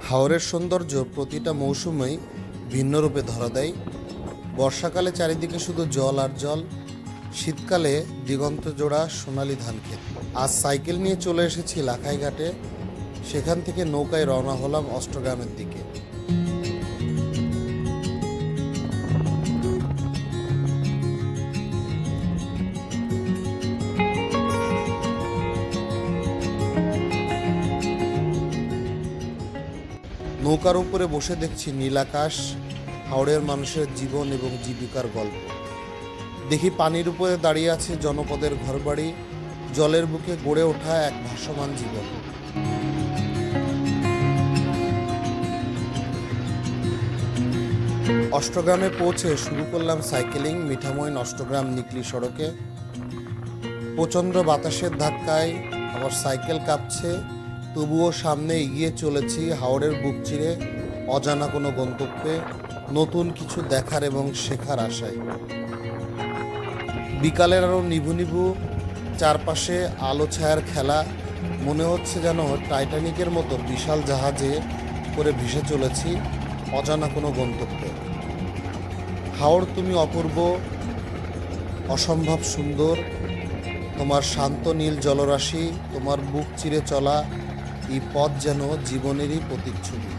হাওরের সৌন্দর্য প্রতিটা মৌসুমেই ভিন্ন রূপে ধরা দেয়। বর্ষাকালে চারিদিকে শুধু জল আর জল, শীতকালে দিগন্ত জোড়া সোনালি ধানক্ষেত। আজ সাইকেল নিয়ে চলে এসেছি লাখাই ঘাটে, সেখান থেকে নৌকায় রওনা হলাম অষ্টগ্রামের দিকে। নৌকার উপরে বসে দেখছি নীলাকাশ, হাওড়ের মানুষের জীবন এবং জীবিকার গল্প। দেখি পানির উপরে দাঁড়িয়ে আছে জনপদের ঘরবাড়ি, জলের বুকে গড়ে ওঠা এক ভাসমান জীবন। অষ্টগ্রামে পৌঁছে শুরু করলাম সাইকেলিং মিঠামইন অষ্টগ্রাম নিকলি সড়কে। প্রচণ্ড বাতাসের ধাক্কায় আমার সাইকেল কাঁপছে, তবুও সামনে এগিয়ে চলেছি হাওড়ের বুক চিরে অজানা কোনো গন্তব্যে, নতুন কিছু দেখার এবং শেখার আশায়। বিকালের আরও নিভু নিভু, চারপাশে আলো ছায়ার খেলা, মনে হচ্ছে যেন টাইটানিকের মতো বিশাল জাহাজে করে ভেসে চলেছি অজানা কোনো গন্তব্যে। হাওড় তুমি অপূর্ব, অসম্ভব সুন্দর, তোমার শান্ত নীল জলরাশি, তোমার বুক চিরে চলা এই পথ যেন জীবনেরই প্রতিচ্ছবি।